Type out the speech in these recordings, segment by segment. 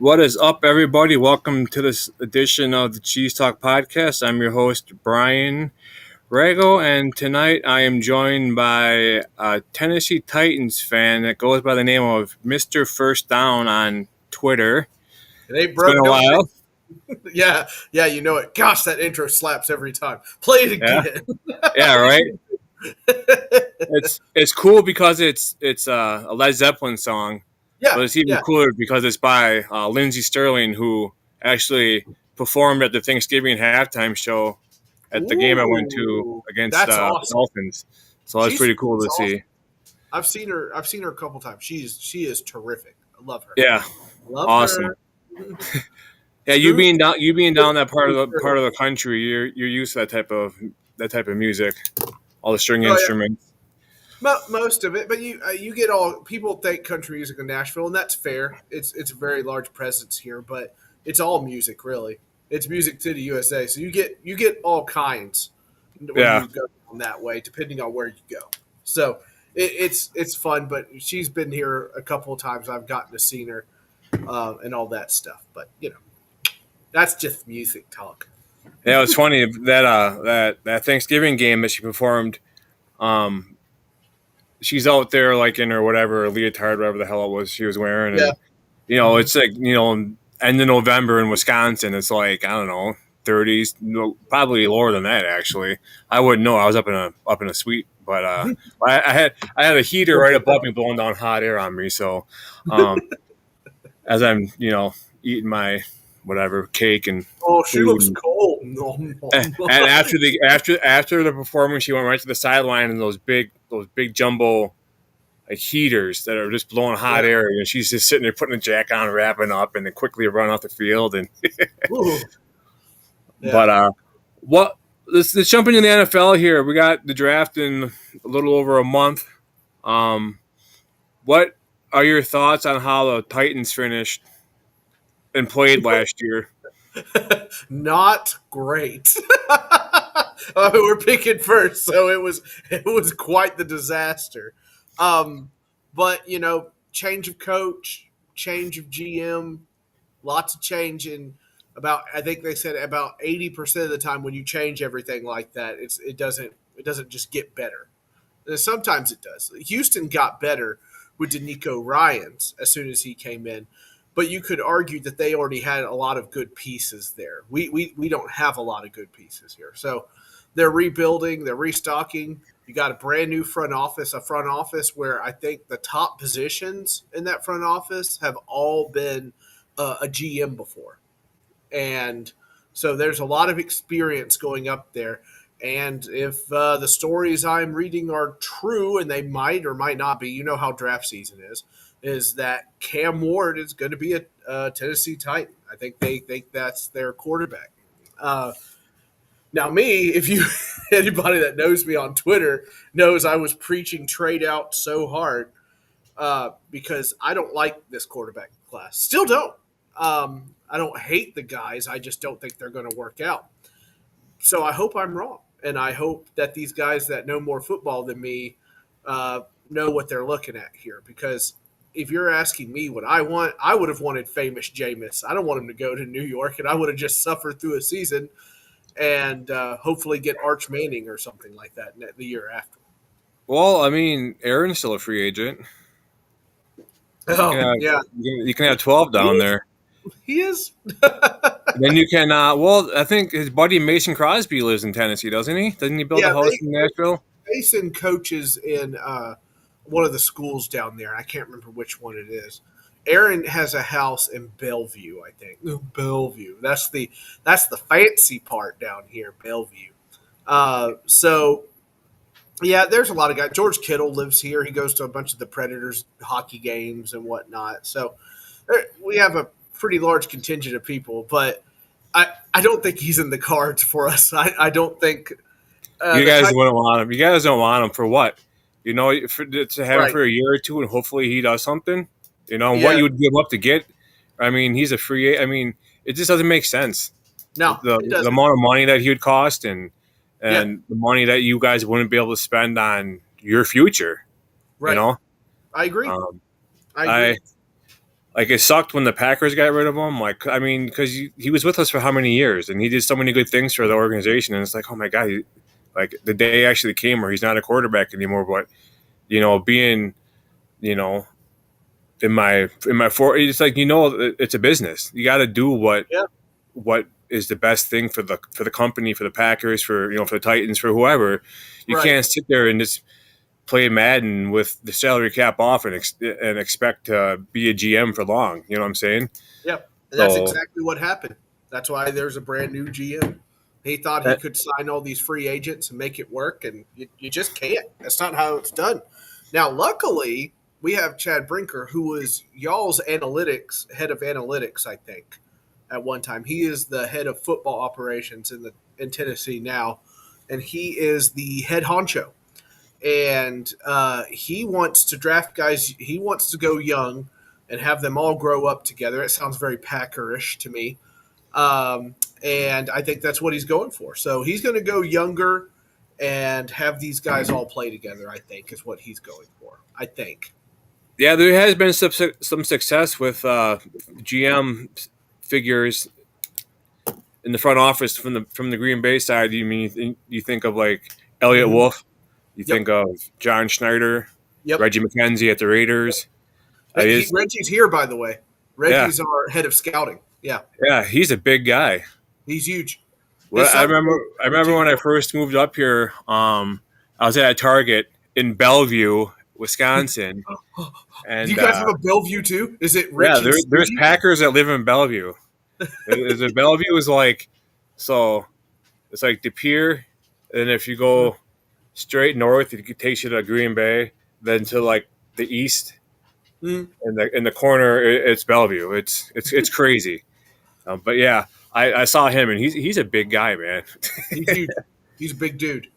What is up, everybody? Welcome to this edition of the Cheese Talk Podcast. I'm your host, Brian Rago, and tonight I am joined by a Tennessee Titans fan that goes by the name of Mr. First Down on Twitter. It ain't It's been broke, a don't while. Yeah, you know it. Gosh, that intro slaps every time. Play it Yeah, again. yeah, right. It's cool because it's a Led Zeppelin song, but yeah, it's even yeah. cooler because it's by Lindsey Sterling, who actually performed at the Thanksgiving halftime show at the game I went to Ooh, against that's the awesome. Dolphins. So that's pretty cool to awesome. see. I've seen her a couple times. She is terrific. I love her. Yeah, Love awesome. her. Yeah, you being down that part of the country, you're used to that type of music, all the string instruments. Most of it, but you get all people think country music in Nashville, and that's fair. It's a very large presence here, but it's all music really. It's music to the USA, so you get all kinds when Yeah. you go on that way, depending on where you go. So it's fun, but she's been here a couple of times. I've gotten to see her and all that stuff, but that's just music talk. Yeah, it was funny that Thanksgiving game that she performed. Um, she's out there like in her whatever leotard, whatever the hell it was she was wearing, Yeah. and it's like end of November in Wisconsin. It's like I don't know, 30s, probably lower than that actually. I wouldn't know. I was up in a suite, but I had a heater right above me blowing down hot air on me. So as I'm eating my whatever cake and Oh, she food looks and, cold. No. and after the performance, she went right to the sideline and those big jumbo like heaters that are just blowing hot air, and she's just sitting there putting a jacket on, wrapping up, and then quickly run off the field. And but let's jump into the NFL here. We got the draft in a little over a month. What are your thoughts on how the Titans finished and played last year? Not great. We're picking first, so it was quite the disaster. But change of coach, change of GM, lots of change in about. I think they said about 80% of the time when you change everything like that, it doesn't just get better. Sometimes it does. Houston got better with DeNico Ryans as soon as he came in, but you could argue that they already had a lot of good pieces there. We don't have a lot of good pieces here. So they're rebuilding, they're restocking. You got a brand new front office where I think the top positions in that front office have all been a GM before. And so there's a lot of experience going up there. And if the stories I'm reading are true, and they might or might not be, you know how draft season is that Cam Ward is going to be a Tennessee Titan. I think they think that's their quarterback. Now, me, if you anybody that knows me on Twitter knows I was preaching trade out so hard because I don't like this quarterback class. Still don't. I don't hate the guys. I just don't think they're going to work out. So I hope I'm wrong, and I hope that these guys that know more football than me know what they're looking at here. Because if you're asking me what I want, I would have wanted famous Jameis. I don't want him to go to New York, and I would have just suffered through a season and hopefully get Arch Manning or something like that the year after. Well, I mean, Aaron's still a free agent. You can have 12 down there. He is. Then you can. Well, I think his buddy Mason Crosby lives in Tennessee, doesn't he? Doesn't he build a house in Nashville? Mason coaches in one of the schools down there. I can't remember which one it is. Aaron has a house in Bellevue, I think. Bellevue. That's the fancy part down here, Bellevue. So yeah, there's a lot of guys. George Kittle lives here. He goes to a bunch of the Predators hockey games and whatnot. So we have a pretty large contingent of people, but I don't think he's in the cards for us. I don't think you guys wouldn't want him. You guys don't want him for what? To have him for a year or two, and hopefully he does something. What you would give up to get. I mean, he's a free. I mean, it just doesn't make sense. No, the amount of money that he would cost, and the money that you guys wouldn't be able to spend on your future. Right. I agree. I like it sucked when the Packers got rid of him. Like, I mean, because he was with us for how many years, and he did so many good things for the organization. And it's like, oh my god, like the day actually came where he's not a quarterback anymore. But being you know in my it's like it's a business. You got to do Yeah, what is the best thing for the company, for the Packers, for the Titans, for whoever. You right. can't sit there and just play Madden with the salary cap off and expect to be a GM for long. You know what I'm saying? Yep. And that's So exactly what happened. That's why there's a brand new GM. He thought he that, could sign all these free agents and make it work, and you just can't. That's not how it's done. Now, luckily, we have Chad Brinker, who was y'all's analytics head of analytics, I think, at one time. He is the head of football operations in Tennessee now, and he is the head honcho. And he wants to draft guys. He wants to go young and have them all grow up together. It sounds very Packerish to me, and I think that's what he's going for. So he's going to go younger and have these guys all play together. I think is what he's going for. I think. yeah, there has been some success with GM figures in the front office from the Green Bay side. You think of like Elliott Mm-hmm. Wolf, you Yep. think of John Schneider, Yep. Reggie McKenzie at the Raiders. Reggie's here, by the way. Yeah, Reggie's our head of scouting. Yeah, yeah, he's a big guy. he's huge. Well, His I son remember. played I remember too. when I first moved up here. I was at a Target in Bellevue, Wisconsin, Do you and guys have a Bellevue too? Is it yeah, Rich and there's Stevie? Packers that live in Bellevue. The Bellevue is like so. It's like De Pere, and if you go straight north, it takes you to Green Bay. Then to like the east, Mm, in the corner, it's Bellevue. It's crazy. But yeah, I saw him, and he's a big guy, man. he's huge. He's a big dude.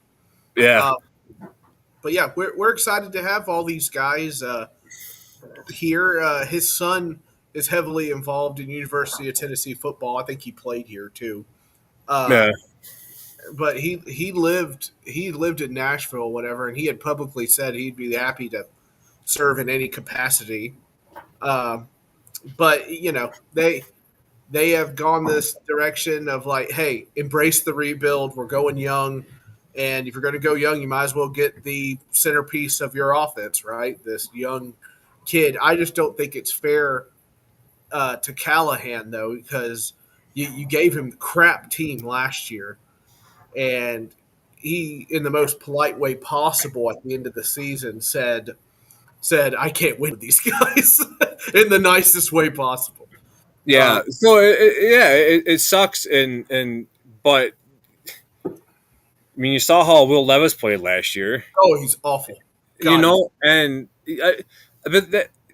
Yeah, Uh, but yeah, we're excited to have all these guys here. His son is heavily involved in University of Tennessee football. I think he played here too. Uh, yeah, but he lived in Nashville, whatever, and he had publicly said he'd be happy to serve in any capacity. Um, but they have gone this direction of like, hey, embrace the rebuild. We're going young, and if you're going to go young, you might as well get the centerpiece of your offense, right? This young kid. I just don't think it's fair to Callahan though, because you gave him the crap team last year, and he, in the most polite way possible, at the end of the season, said I can't win with these guys in the nicest way possible. yeah. So it sucks, and but I mean, you saw how Will Levis played last year, Oh, he's awful. God, he's and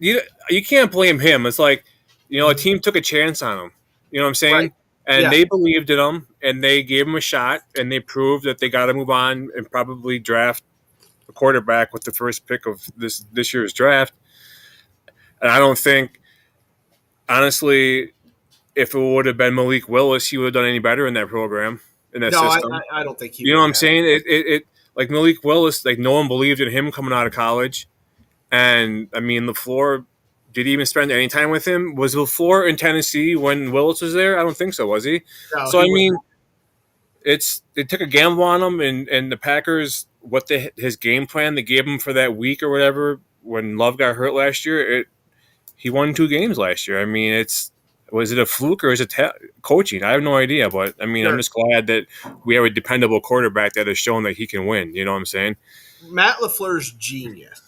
you can't blame him. It's like a team took a chance on him. You know what I'm right. saying? And Yeah, they believed in him, and they gave him a shot, and they proved that they got to move on and probably draft a quarterback with the first pick of this year's draft. And I don't think, honestly, if it would have been Malik Willis, he would have done any better in that program, in that no, system. I don't think he You know would what I'm have. saying? It like Malik Willis, like no one believed in him coming out of college, and I mean LaFleur. Did he even spend any time with him? Was LaFleur in Tennessee when Willis was there? I don't think so. Was he? No, So he I would. mean, they took a gamble on him, and the Packers, his game plan they gave him for that week or whatever when Love got hurt last year. He won 2 games last year. I mean, was it a fluke or is it coaching? I have no idea, but I mean, I'm Sure. just glad that we have a dependable quarterback that has shown that he can win. You know what I'm saying? Matt LaFleur's genius.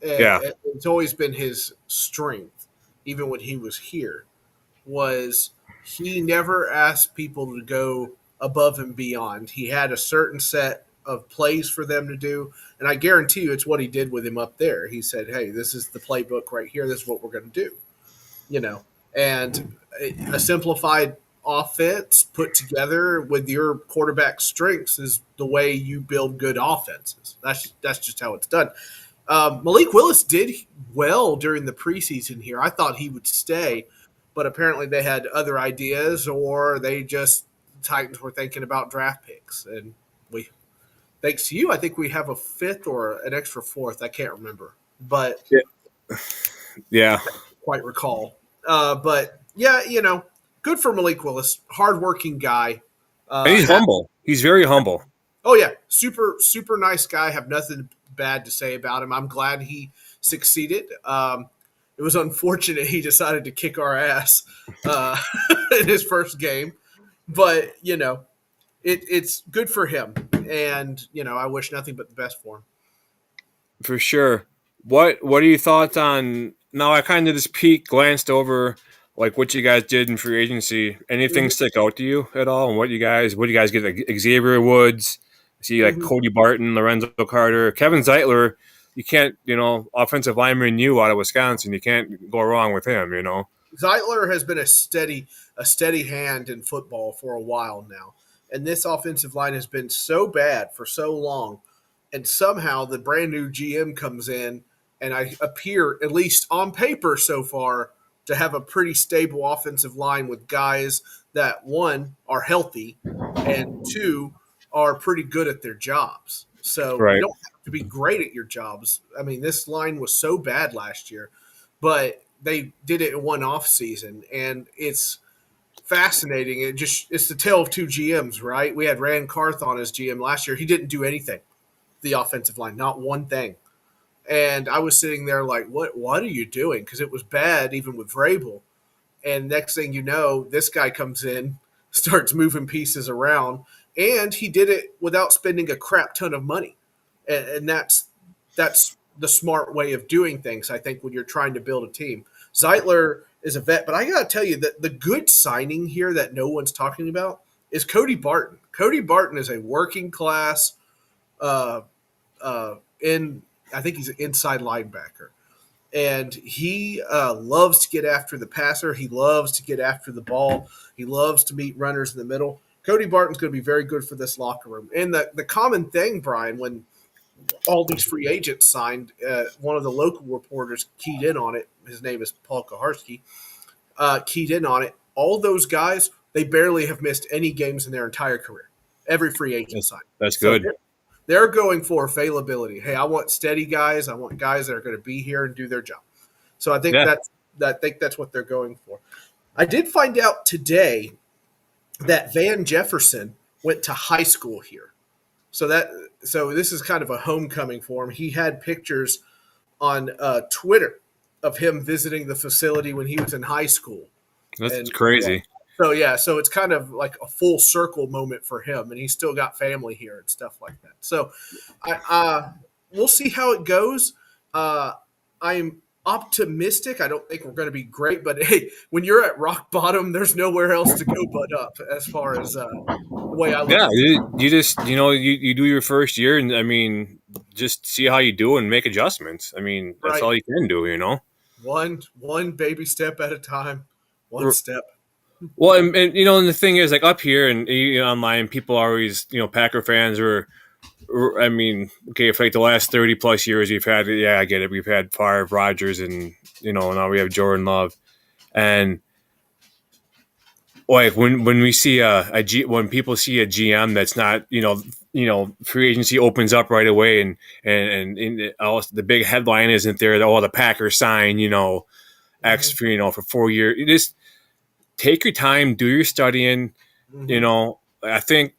Yeah, It's always been his strength, even when he was here. Was he never asked people to go above and beyond. He had a certain set of plays for them to do, and I guarantee you it's what he did with him up there. He said, "Hey, this is the playbook right here. This is what we're going to do." You know, and a simplified offense put together with your quarterback strengths is the way you build good offenses. That's just how it's done. Malik Willis did well during the preseason here. I thought he would stay, but apparently they had other ideas, or they just Titans were thinking about draft picks. And we, thanks to you, I think we have a fifth or an extra fourth. I can't remember, but yeah, yeah. quite recall. But yeah, good for Malik Willis, hardworking guy. And he's Happy. humble. He's very humble. Oh yeah, super super nice guy. Have nothing bad to say about him. I'm glad he succeeded. It was unfortunate he decided to kick our ass uh, in his first game, but it's good for him, and I wish nothing but the best for him. For sure. What are your thoughts on now? I kind of just glanced over like what you guys did in free agency. Anything Mm-hmm. stick out to you at all? And what you guys get? Like Xavier Woods, see like Mm-hmm. Cody Barton, Lorenzo Carter, Kevin Zeitler. You can't, offensive lineman you out of Wisconsin. You can't go wrong with him. Zeitler has been a steady hand in football for a while now, and this offensive line has been so bad for so long, and somehow the brand new GM comes in, and I appear, at least on paper so far, to have a pretty stable offensive line with guys that one are healthy, and two are pretty good at their jobs. So you Right. don't have to be great at your jobs. I mean, this line was so bad last year, but they did it in one off season, and it's fascinating. It's the tale of two GMs, right? We had Rand Carth on as GM last year. He didn't do anything, the offensive line, not one thing. And I was sitting there like, what are you doing? Because it was bad even with Vrabel. And next thing you know, this guy comes in, starts moving pieces around, and he did it without spending a crap ton of money. And that's the smart way of doing things, I think, when you're trying to build a team. Zeitler is a vet, but I got to tell you that the good signing here that no one's talking about is Cody Barton. Cody Barton is a working class uh, in I think he's an inside linebacker, and he loves to get after the passer. He loves to get after the ball. He loves to meet runners in the middle. Cody Barton's going to be very good for this locker room. And the common thing, Brian, when all these free agents signed, one of the local reporters keyed in on it. His name is Paul Kaharski. Keyed in on it. All those guys, they barely have missed any games in their entire career. Every free agent That's, signed. that's So good. they're going for availability. Hey, I want steady guys. I want guys that are going to be here and do their job. So I think Yeah. that's what they're going for. I did find out today that Van Jefferson went to high school here. So this is kind of a homecoming for him. He had pictures on Twitter of him visiting the facility when he was in high school, That's and yeah. crazy. So it's kind of like a full circle moment for him, and he's still got family here and stuff like that. So, we'll see how it goes. I'm optimistic. I don't think we're going to be great, but hey, when you're at rock bottom, there's nowhere else to go but up. As far as the way I look Yeah, at it, you just you do your first year, and I mean, just see how you do and make adjustments. I mean, that's right? all you can do. One baby step at a time, one step. Well, and the thing is, like up here and online, people are always Packer fans I mean, okay, for like the last 30 plus years, we've had, yeah, I get it, we've had Favre, Rodgers, and now we have Jordan Love, and like when we see when people see a GM that's not free agency opens up right away and the big headline isn't there that the Packers sign X Mm-hmm. for 4 years. You just take your time, do your studying. Mm-hmm. I think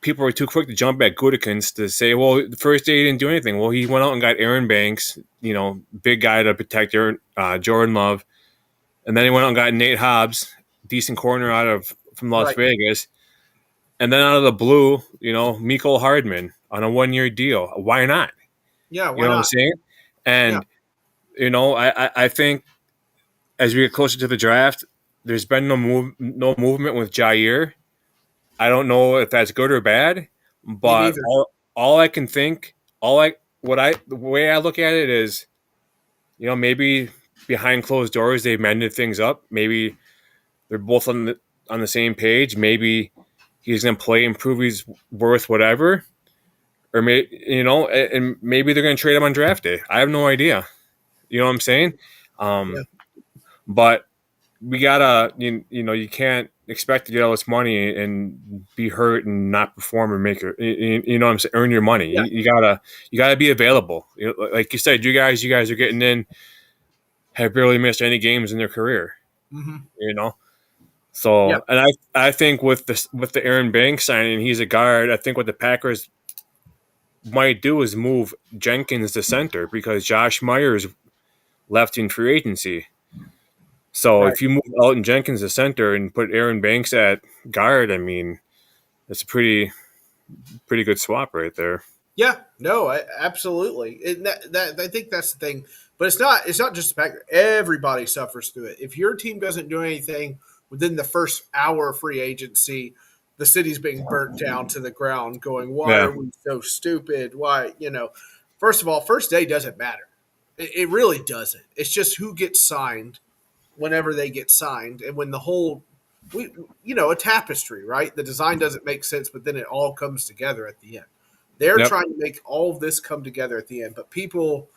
people are too quick to jump at Gutekunst to say, well, the first day he didn't do anything. Well, he went out and got Aaron Banks, big guy to protect Jordan Love, and then he went out and got Nate Hobbs, decent corner from Las Right. Vegas, and then out of the blue, Miko Hardman on a 1 year deal. Why not? Yeah. You Why know what I'm not? saying? Yeah. And I think as we get closer to the draft, there's been no movement with Jair. I don't know if that's good or bad, Me but neither. all I can think, the way I look at it is, maybe behind closed doors they've mended things up. Maybe they're both on the same page. Maybe he's going to play and prove he's worth whatever, or and maybe they're going to trade him on draft day. I have no idea. You know what I'm saying? Yeah. Um, but we gotta, you can't expect to get all this money and be hurt and not perform and make it. You know what I'm saying? Earn your money. Yeah. You gotta be available. Like you said, you guys are getting in have barely missed any games in their career. Mm-hmm. You know, Yep. so and I think with the Aaron Banks signing, he's a guard. I think what the Packers might do is move Jenkins to center because Josh Myers left in free agency. So Right. if you move Elton Jenkins to center and put Aaron Banks at guard, I mean, it's a pretty good swap right there. Yeah, no, absolutely. That I think that's the thing, but it's not. It's not just the fact that everybody suffers through it. If your team doesn't do anything within the first hour of free agency, the city's being burnt down to the ground. Going, why Yeah. are we so stupid? Why, First of all, first day doesn't matter. It really doesn't. It's just who gets signed whenever they get signed, and when the whole, a tapestry, right? The design doesn't make sense, but then it all comes together at the end. They're Yep. trying to make all of this come together at the end, but people,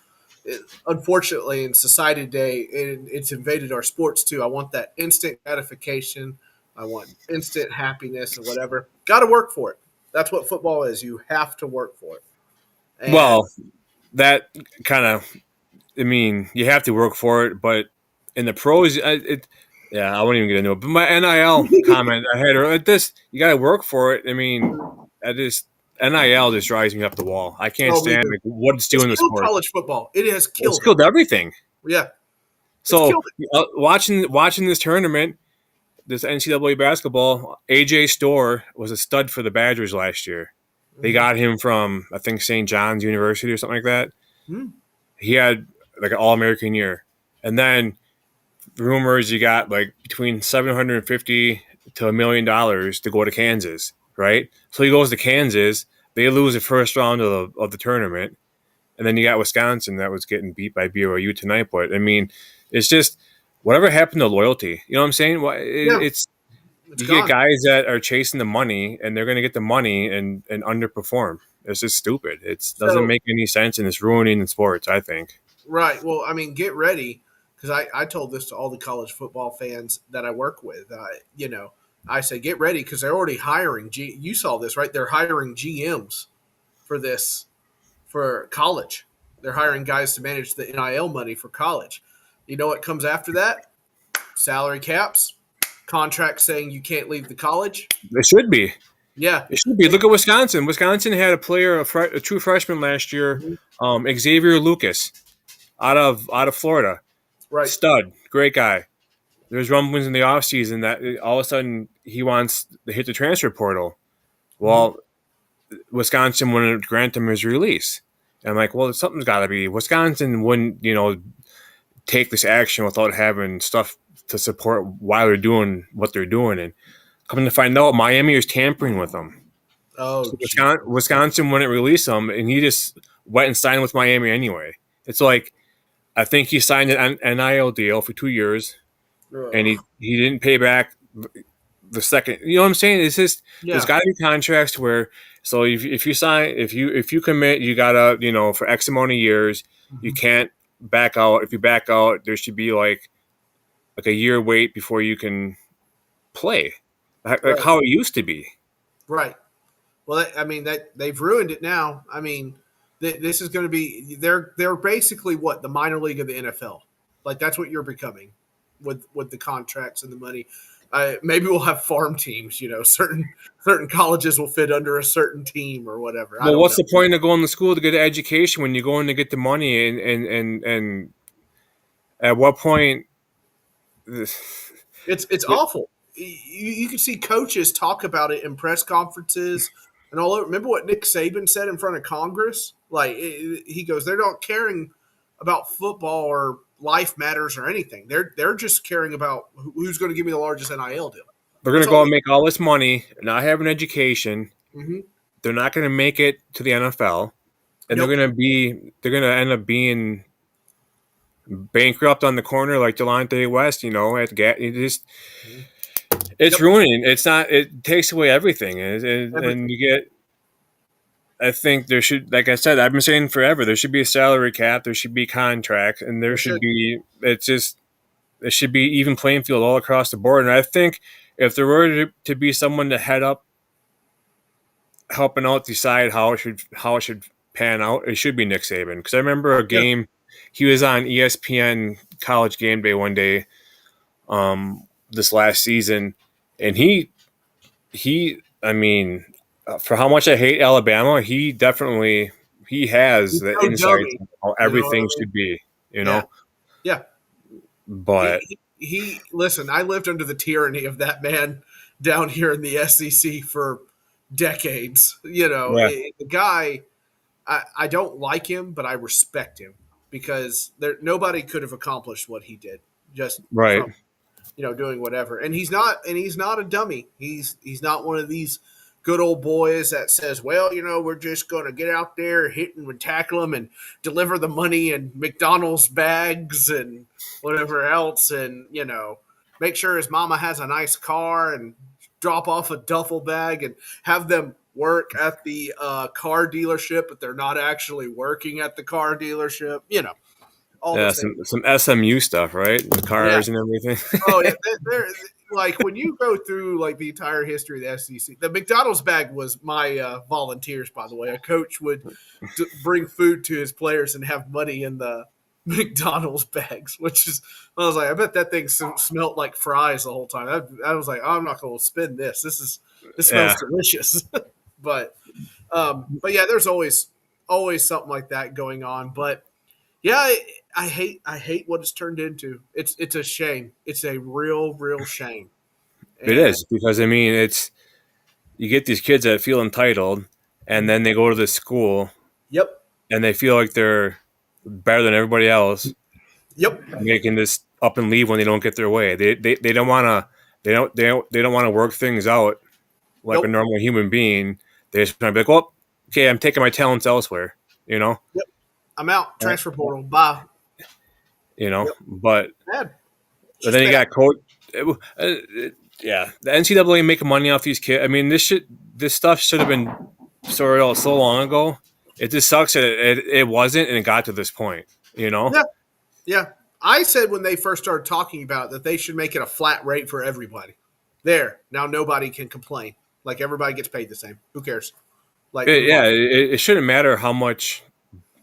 unfortunately, in society today, it's invaded our sports too. I want that instant gratification. I want instant happiness and whatever. Got to work for it. That's what football is. You have to work for it. And Well, that kind of, I mean, you have to work for it, but in the pros, yeah, I won't even get into it. But my NIL comment I had at this, you got to work for it. I mean, I just NIL just drives me up the wall. I can't oh, me stand too. like, what it's It's doing to killed sport. college football. It has It's killed it. killed everything. Yeah, it's So killed it. watching this tournament, this NCAA basketball, AJ Storr was a stud for the Badgers last year. They got him from I think St. John's University or something like that. Mm-hmm. He had like an All American year, and then rumors you got like between 750 to $1 million to go to Kansas, right? So he goes to Kansas. They lose the first round of the tournament, and then you got Wisconsin that was getting beat by BYU tonight. But I mean, it's just whatever happened to loyalty. You know what I'm saying? Yeah, It's it's you get gone. guys that are chasing the money, and they're going to get the money and underperform. It's just stupid. It doesn't So make any sense, and it's ruining sports. I think. right. Well, I mean, get ready because I told this to all the college football fans that I work with. I say get ready because they're already hiring. You saw this, right? They're hiring GMs for this for college. They're hiring guys to manage the NIL money for college. You know what comes after that? Salary caps, contracts saying you can't leave the college. It should be. Yeah. It should be. Look at Wisconsin. Wisconsin had a player, a true freshman last year, Mhm. Xavier Lucas, out of Florida, Right. stud, great guy. There's rumblings in the offseason that all of a sudden he wants to hit the transfer portal. Mhm. Well, Wisconsin wouldn't grant him his release. And I'm like, well, something's got to be. Wisconsin wouldn't, take this action without having stuff to support why they're doing what they're doing. And coming to find out, Miami is tampering with them. Oh, So gee. Wisconsin wouldn't release him, and he just went and signed with Miami anyway. It's like I think he signed an NIL deal for 2 years, and Ugh. he didn't pay back the second. You know what I'm saying? It's just there's Yeah. got to be contracts where so if you sign if you commit, you gotta for X amount of years, you Mhm. can't back out. If you back out, there should be like a year wait before you can play, like Right. how it used to be. Right. Well, I mean that they've ruined it now. I mean, this is going to be they're basically what the minor league of the NFL. Like that's what you're becoming with the contracts and the money. Maybe we'll have farm teams. Certain colleges will fit under a certain team or whatever. I Well, don't what's know. the point of going to school to get an education when you're going to get the money and at what point? It's awful. You can see coaches talk about it in press conferences and all over. Remember what Nick Saban said in front of Congress? Like he goes, they're not caring about football or life matters or anything. They're just caring about who's going to give me the largest NIL deal. They're going That's to go all. and make all this money, not have an education. Mm-hmm. They're not going to make it to the NFL, and Nope. they're going to end up being bankrupt on the corner like Delonte West. It's Yep. ruining. It's not. It takes away everything, and Everything. you get. I think there should, like I said, I've been saying forever, there should be a salary cap, there should be contracts, and there There should should. be. It's just it should be even playing field all across the board. And I think if there were to be someone to head up, helping out, decide how it should pan out, it should be Nick Saban. Because I remember a Yeah. game he was on ESPN College Game Day one day this last season, and I mean, for how much I hate Alabama, he has He's the no insights dummy. on how You know what everything I mean? should be, Yeah, yeah. But He listen. I lived under the tyranny of that man down here in the SEC for decades. yeah, The guy. I don't like him, but I respect him because nobody could have accomplished what he did just right, from doing whatever. And he's not a dummy. He's not one of these good old boys that says, well, we're just going to get out there, hit and tackle them, and deliver the money and McDonald's bags and whatever else, and make sure his mama has a nice car and drop off a duffel bag and have them work at the car dealership, but they're not actually working at the car dealership. All the yeah, things. some SMU stuff, right? The Yeah. cars and everything. Oh yeah, they're like when you go through like the entire history of the SEC. The McDonald's bag was my volunteers, by the way. A coach would bring food to his players and have money in the McDonald's bags, which is I was like, I bet that thing smelled like fries the whole time. I was like, oh, I'm not going to spend this. This smells Yeah, delicious. But yeah, there's always something like that going on. But yeah, I hate what it's turned into. It's a shame. It's a real shame. it And is because I mean, it's you get these kids that feel entitled, and then they go to this school yep, and they feel like they're better than everybody else. yep, They can just up and leave when they don't get their way. They don't want to. They don't want to work things out like a nope, normal human being. They just want to be like, well, okay, I'm taking my talents elsewhere. You know. yep. I'm out. Transfer portal. Bye. Yep. But Bad. It's then just you bad. got coach. Yeah, the NCAA making money off these kids. I mean, this stuff should have been sorted out so long ago. It just sucks that it wasn't, and it got to this point. Yeah, yeah. I said when they first started talking about it that they should make it a flat rate for everybody. There. Now nobody can complain. Like everybody gets paid the same. Who cares? Like move Yeah, on. it shouldn't matter how much.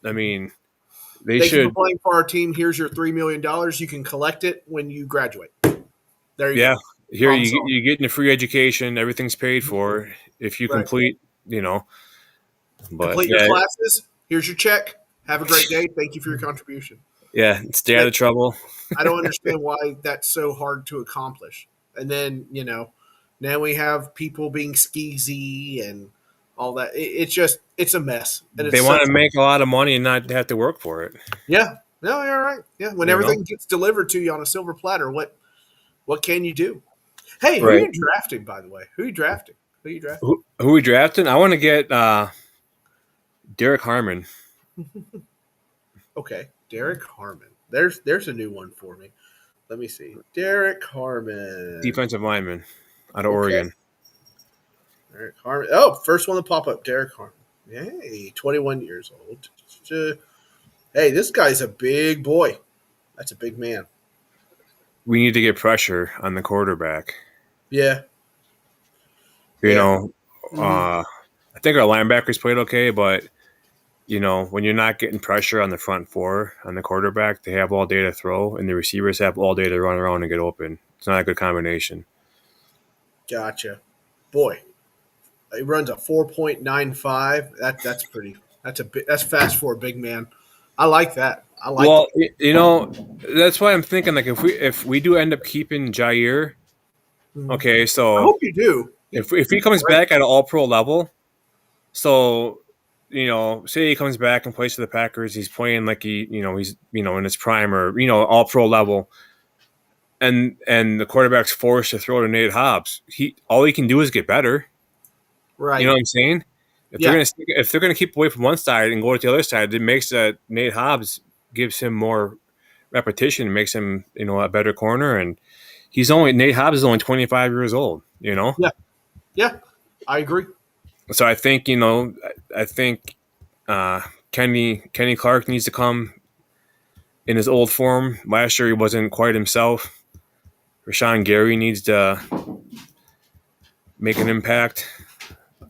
I mean, they Thank you for should. playing for our team. Here's your $3 million. You can collect it when you graduate. There you Yeah, go. here Problem solved. you get a free education. Everything's paid for if you Right. complete. You know, but Complete your yeah, classes. Here's your check. Have a great day. Thank you for your contribution. yeah, stay out That, of trouble. I don't understand why that's so hard to accomplish. And then, now we have people being skeezy and all that. It's a mess. And They it's want such, to make a lot of money and not have to work for it. yeah. No, you're right. Yeah. When You know, everything gets delivered to you on a silver platter, what can you do? Hey, who are right? you drafting, by the way? Who are you drafting? Who are you drafting? Who we drafting? I want to get Derek Harmon, Okay. Derek Harmon. There's a new one for me. Let me see. Derek Harmon. defensive lineman out of Okay. Oregon. Derek Harmon. Oh, first one to pop up. Derek Harmon. Hey, 21 years old. Hey, this guy's a big boy. That's a big man. We need to get pressure on the quarterback. Yeah. You Yeah. know, I think our linebackers played okay, but when you're not getting pressure on the front four on the quarterback, they have all day to throw, and the receivers have all day to run around and get open. It's not a good combination. Gotcha. Boy, he runs a 4.95. That's pretty. That's fast for a big man. I like that. I like Well, it. that's why I'm thinking like if we do end up keeping Jair, okay, I so hope you do. if he He's comes great. back at an All Pro level, so say he comes back and plays for the Packers, he's playing like he's in his prime or All Pro level, and the quarterback's forced to throw to Nate Hobbs. All he can do is get better. You know Right. what I'm saying? Yeah. If they're gonna keep away from one side and go to the other side, it makes that Nate Hobbs gives him more repetition, makes him a better corner, and Nate Hobbs is only 25 years old. Yeah. Yeah. I agree. So I think Kenny Clark needs to come in his old form. Last year he wasn't quite himself. Rashawn Gary needs to make an impact.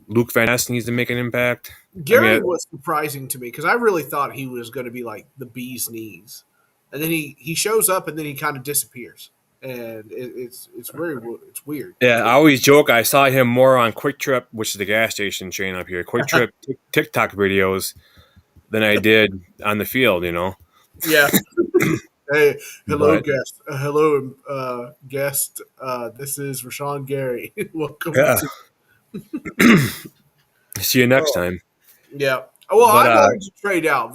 Luke Van Ness needs to make an impact. I Gary mean, was surprising to me because I really thought he was going to be like the bee's knees. and then he shows up, and then he kind of disappears, and it's very it's weird. Yeah, I always joke. I saw him more on Quick Trip, which is the gas station chain up here. Quick Trip TikTok videos than I did on the field. Yeah. Hey, hello, But guest. Hello, guest. This is Rashawn Gary. Welcome yeah, to. see you next Oh, time. yeah. Well, But I'm going to trade out,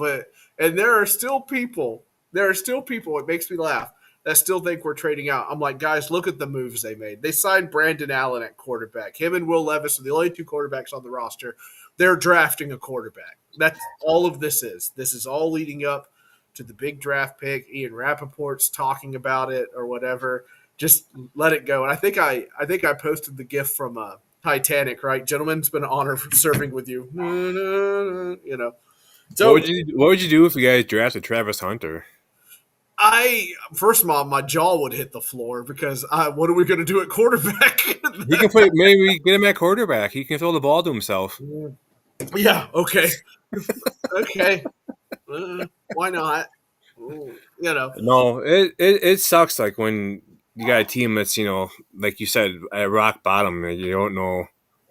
and there are still people. There are still people. It makes me laugh that still think we're trading out. I'm like, guys, look at the moves they made. They signed Brandon Allen at quarterback. Him and Will Levis are the only two quarterbacks on the roster. They're drafting a quarterback. That's all of this is. This is all leading up to the big draft pick. Ian Rappaport's talking about it or whatever. Just let it go. And I think I posted the GIF from Titanic, right? Gentlemen, it's been an honor for serving with you. You know. So what would you do if you guys drafted Travis Hunter? I first of all, my jaw would hit the floor because what are we going to do at quarterback? He can play. Maybe get him at quarterback. He can throw the ball to himself. Yeah. Okay. Okay. Why not? No, it sucks. Like when you got a team that's like you said, at rock bottom. You don't know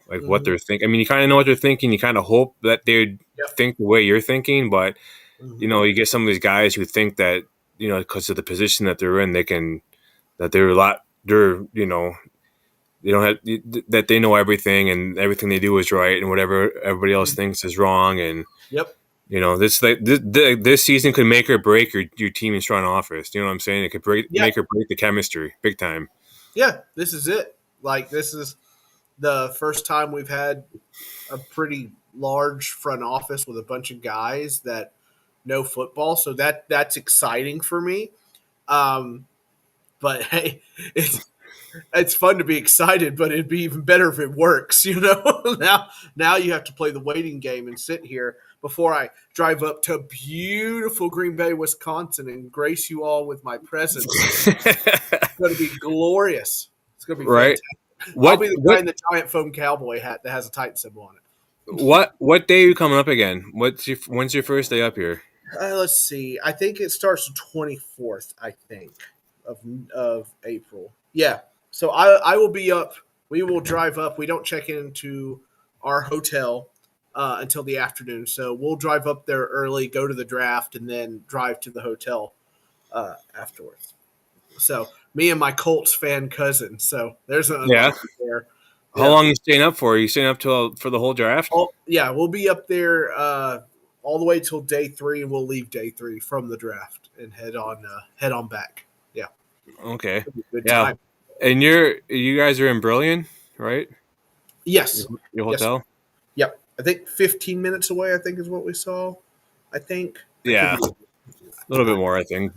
like what they're thinking. I mean, you kind of know what they're thinking. You kind of hope that they'd Yep. think the way you're thinking, but Mhm. you get some of these guys who think that because of the position that they're in, that they're a lot. They don't have that they know everything and everything they do is right, and whatever everybody else thinks is wrong. And Yep. this season could make or break your team's front office. You know what I'm saying? It could Yeah. make or break the chemistry, big time. Yeah. This is it. Like this is the first time we've had a pretty large front office with a bunch of guys that know football. So that's exciting for me. Um, but hey, it's fun to be excited, but it'd be even better if it works. Now you have to play the waiting game and sit here before I drive up to beautiful Green Bay, Wisconsin, and grace you all with my presence. It's going to be glorious. It's going to be Right? fantastic. I'll What be the guy what in the giant foam cowboy hat that has a Titan symbol on it. what day are you coming up again? When's your first day up here? Let's see. I think it starts the 24th. I think of April. Yeah. So I will be up. We will drive up. We don't check into our hotel until the afternoon, so we'll drive up there early, go to the draft, and then drive to the hotel afterwards. So me and my Colts fan cousin. So there's an Yeah. unlock there. How Yeah. long are you staying up for? Are you staying up for the whole draft? Oh, yeah, we'll be up there all the way till day 3, and we'll leave day 3 from the draft and head on back. Yeah, Okay. it'll be a good Yeah. time. And you guys are in Brillion, right? Yes, Your yes, hotel? yep. I think 15 minutes away. I think is what we saw. I think. I could Yeah. be- A little bit more, I think,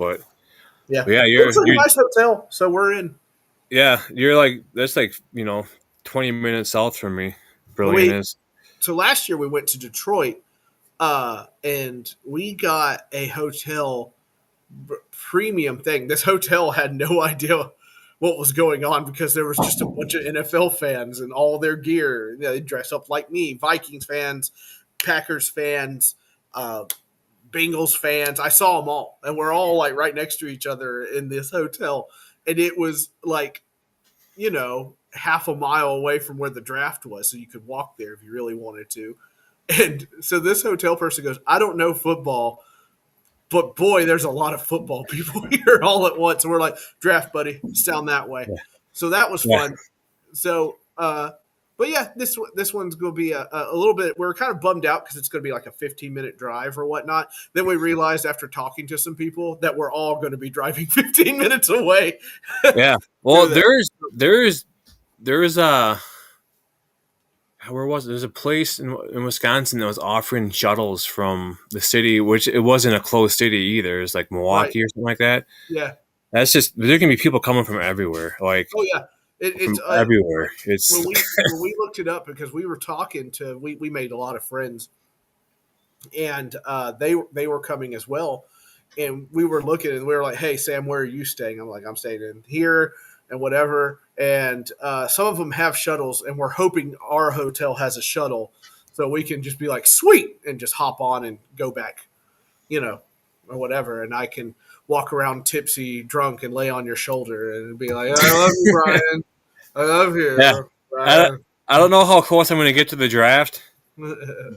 Yeah, but yeah, it's a nice hotel, so we're in. you're like that's like 20 minutes south from me. Brilliant We is. so last year we went to Detroit, and we got a hotel premium thing. This hotel had no idea what was going on because there was just a bunch of NFL fans and all their gear. They dress up like me, Vikings fans, Packers fans, Bengals fans. I saw them all, and we're all like right next to each other in this hotel, and it was like half a mile away from where the draft was, so you could walk there if you really wanted to. And so this hotel person goes, I don't know football, but boy, there's a lot of football people here all at once. And we're like, draft, buddy, it's down that way. Yeah. So that was Yeah. fun. So, but yeah, this one's going to be a little bit. We're kind of bummed out because it's going to be like a 15-minute drive or whatnot. Then we realized after talking to some people that we're all going to be driving 15 minutes away. Yeah. Well, Do that. there's a where was it? There's a place in Wisconsin that was offering shuttles from the city, which it wasn't a closed city either. It's like Right. Milwaukee or something like that. Yeah. That's just there can be people coming from everywhere, like Oh yeah. from It's everywhere. It's when we looked it up because we were talking to we made a lot of friends, and they were coming as well, and we were looking and we were like, hey Sam, where are you staying? I'm like, I'm staying in here and whatever, and some of them have shuttles, and we're hoping our hotel has a shuttle so we can just be like sweet and just hop on and go back, or whatever, and I can walk around tipsy, drunk, and lay on your shoulder and be like, "I love you, Brian. I love Yeah, you, I don't, Brian." I don't know how close I'm going to get to the draft,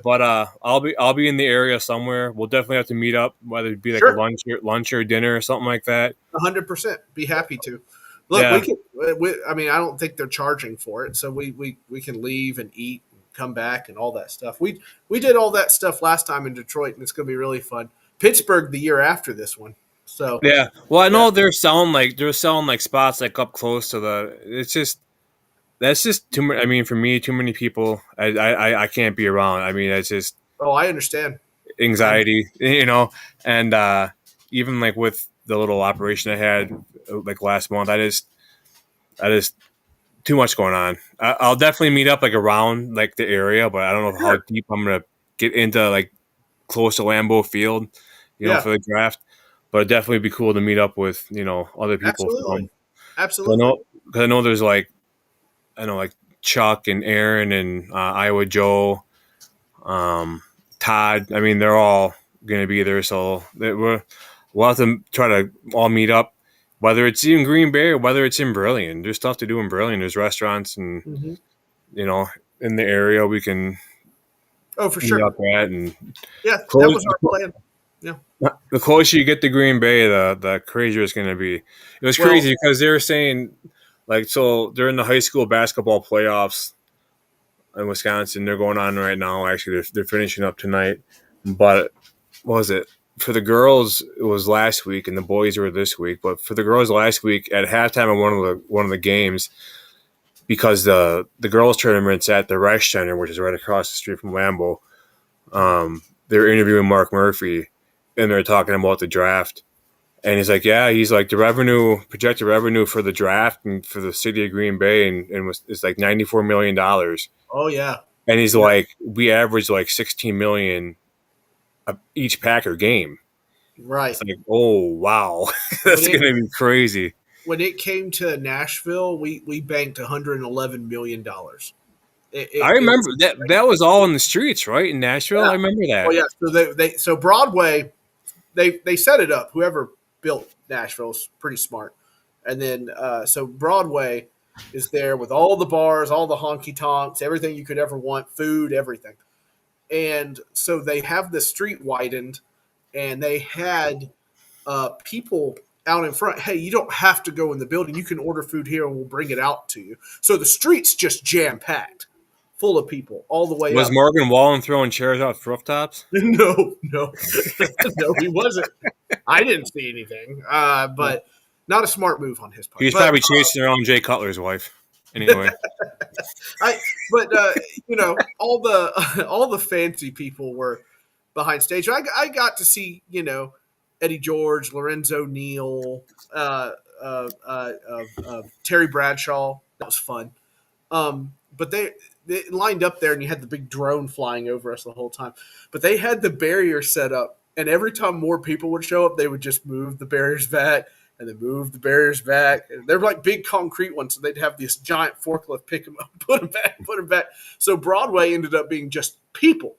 but I'll be in the area somewhere. We'll definitely have to meet up, whether it be like a Sure, lunch or dinner or something like that. 100%. Be happy to. Look, we Yeah, can. I mean, I don't think they're charging for it, so we can leave and eat, and come back, and all that stuff. We did all that stuff last time in Detroit, and it's going to be really fun. Pittsburgh the year after this one. So yeah. Well, I yeah, know they're selling like spots like up close to the. It's just that's just too many. I mean, for me, too many people. I can't be around. I mean, it's just oh, I understand. I anxiety, and even like with the little operation I had like last month, I just too much going on. I'll definitely meet up like around like the area, but I don't know how sure. deep I'm gonna get into like close to Lambeau Field, Yeah, for the draft. But it'd definitely be cool to meet up with other people absolutely, from absolutely. because I know there's like I know like Chuck and Aaron and Iowa Joe, um, Todd. I mean, they're all gonna be there, so we'll have to try to all meet up. Whether it's in Green Bay or whether it's in Brillion, there's stuff to do in Brillion. There's restaurants and Hmm. you know, in the area we can Oh, for meet sure. up at. And Yeah, that close, was our plan. Yeah. the closer you get to Green Bay, the crazier it's going to be. It was Well, crazy because they were saying, like, so during the high school basketball playoffs in Wisconsin, they're going on right now. Actually, they're finishing up tonight. But what was it? For the girls, it was last week, and the boys were this week. But for the girls last week, at halftime of one of the games, because the girls tournament's at the Reich Center, which is right across the street from Lambeau. They were interviewing Mark Murphy, and they're talking about the draft. And he's like, yeah, he's like the projected revenue for the draft and for the city of Green Bay, and it's like $94 million. oh yeah, And he's yeah, like, we average like 16 million each Packer game. It's right. like, oh wow, When that's it gonna be crazy. when it came to Nashville, we banked $111 million. I It was remember that insane. that was all in the streets, right, in Nashville. Yeah. I remember Oh that. yeah. So so Broadway, they set it up. Whoever built Nashville's pretty smart. And then so Broadway is there with all the bars, all the honky tonks, everything you could ever want, food, everything. And so they have the street widened, and they had people out in front. Hey, you don't have to go in the building. You can order food here, and we'll bring it out to you. So the streets just jam packed, full of people all the way Was up. Morgan Wallen throwing chairs off rooftops? No, no, no, he wasn't. I didn't see anything, but not a smart move on his He part. was But probably chasing around Jay Cutler's wife. Anyway, I, but all the all the fancy people were behind stage. I got to see Eddie George, Lorenzo Neal, Terry Bradshaw. That was fun. But they lined up there, and you had the big drone flying over us the whole time. But they had the barrier set up, and every time more people would show up, they would just move the barriers back and then move the barriers back. And they're like big concrete ones, so they'd have this giant forklift pick them up, put them back, put them back. So Broadway ended up being just people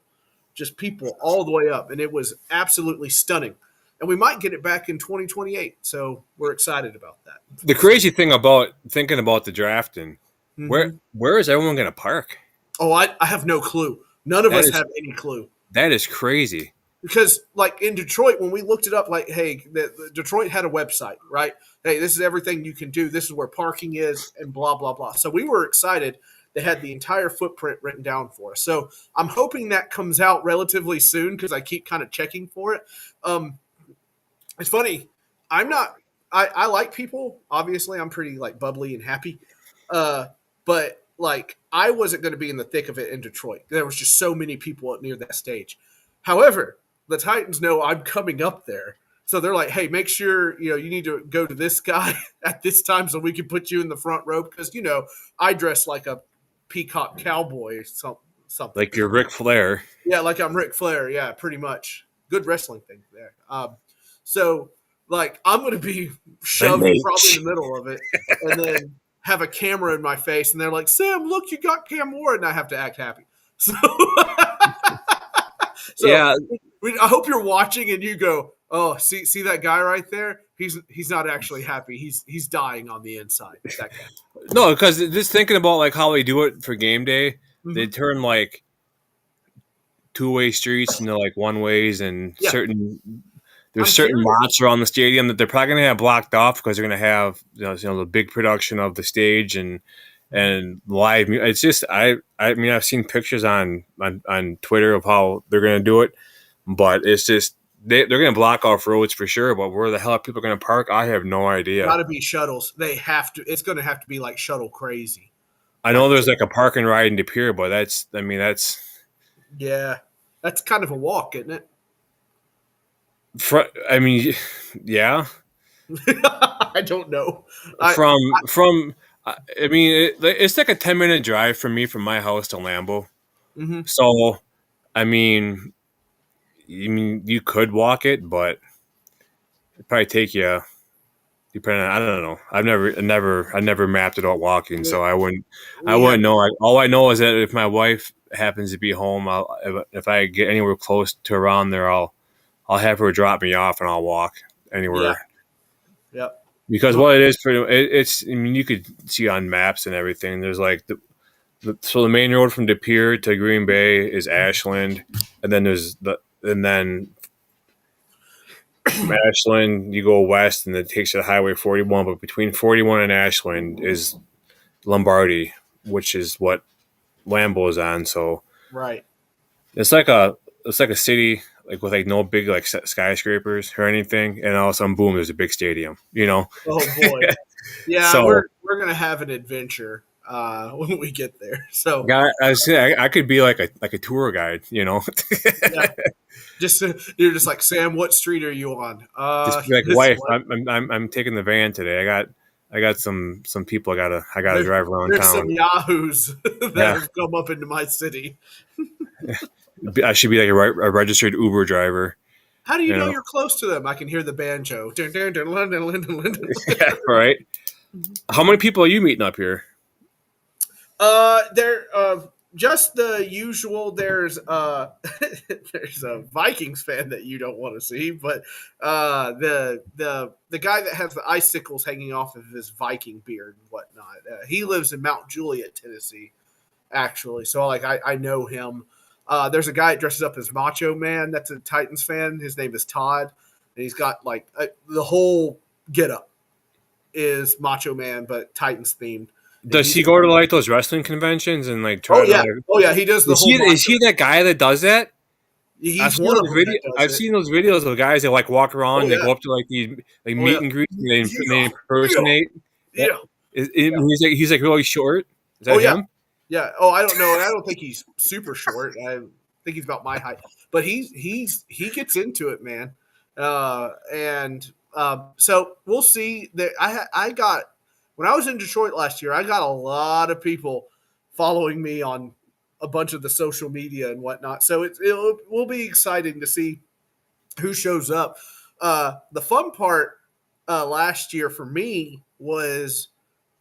all the way up, and it was absolutely stunning. And we might get it back in 2028, so we're excited about that. the So, crazy thing about thinking about the drafting, where mhm. where is everyone going to park? Oh, I have no clue. None of That us is have any clue. that is crazy. Because like in Detroit, when we looked it up, like, hey, Detroit had a website, right? Hey, this is everything you can do. This is where parking is, and blah blah blah. So we were excited. They had the entire footprint written down for us. So I'm hoping that comes out relatively soon because I keep kind of checking for it. Um, it's funny. I'm not. I like people. Obviously, I'm pretty like bubbly and happy. But like I wasn't going to be in the thick of it in Detroit. There was just so many people near that stage. However, the Titans know I'm coming up there. So they're like, hey, make sure you need to go to this guy at this time so we can put you in the front row because I dress like a peacock cowboy or something. Like your Ric Flair. Yeah, like I'm Ric Flair. Yeah, pretty much. Good wrestling thing there. So like I'm going to be shoved probably in the middle of it, and then have a camera in my face, and they're like, Sam, look, you got Cam Ward, and I have to act happy. So. So Yeah, I hope you're watching and you go, Oh, see that guy right there? He's not actually happy. He's dying on the inside. That guy. No, because just thinking about like how they do it for game day, they Hmm. turn like two-way streets into like one ways, and Yeah, there's I'm certain curious. lots around the stadium that they're probably going to have blocked off because they're going to have the big production of the stage and live. It's just I mean I've seen pictures on Twitter of how they're going to do it, but it's just they're going to block off roads for sure. But where the hell are people going to park? I have no Got idea. to be shuttles. They have to. It's going to have to be like shuttle crazy. I know Like, there's like a park and ride in De Pere, but that's yeah, that's kind of a walk, isn't it? I mean, yeah. I don't know. I From I mean, it's like a 10-minute drive from me from my house to Lambeau. hmm So I mean, you could walk it, but it'd probably take you. Depending, I don't know. I never mapped it out walking, so I we have wouldn't know. All I know is that if my wife happens to be home, if I get anywhere close to around there, I'll have her drop me off and I'll walk yeah anywhere. yep. Because what it is, it's. I mean, you could see on maps and everything. There's like so the main road from De Pere to Green Bay is Ashland, and then and then from Ashland you go west and it takes you to Highway 41. But between 41 and Ashland is Lombardy, which is what Lambeau is on. So Right. it's like a city like with like no big like skyscrapers or anything, and all of a sudden, boom, there's a big stadium. Oh boy. Yeah, So we're gonna have an adventure when we get there. So yeah, I could be like a tour guide. yeah, just you're just like Sam. What street are you on? Just be like, This wife, one. I'm taking the van today. I got some people I gotta There, drive around there's some town. yahoos that Yeah, have come up into my city. I should be like a registered Uber driver. How do you You know know, you're close to them? I can hear the banjo. Dun, dun, dun, dun, dun, dun, dun, dun. yeah, right. How many people are you meeting up here? They're just the usual. There's there's a Vikings fan that you don't want to see, but the guy that has the icicles hanging off of his Viking beard and whatnot. He lives in Mount Juliet, Tennessee, actually. So like I know him. There's a guy that dresses up as Macho Man. That's a Titans fan. His name is Todd, and he's got like the whole get up is Macho Man, but Titans themed. And Does he go to like those wrestling conventions and like oh try to yeah, like? oh yeah, he does the whole Is Macho. he that guy that does that? He's one of them that does I've it. seen those videos of guys that like walk around Oh and they yeah, go up to like these like oh meet yeah, and greets and they yeah, impersonate. yeah, That, yeah, he's like really short. Is oh that yeah, him? yeah. Oh, I don't know. I don't think he's super short. I think he's about my height, but he gets into it, man. And so we'll see. That I got when I was in Detroit last year, I got a lot of people following me on a bunch of the social media and whatnot. So it will be exciting to see who shows up. The fun part last year for me was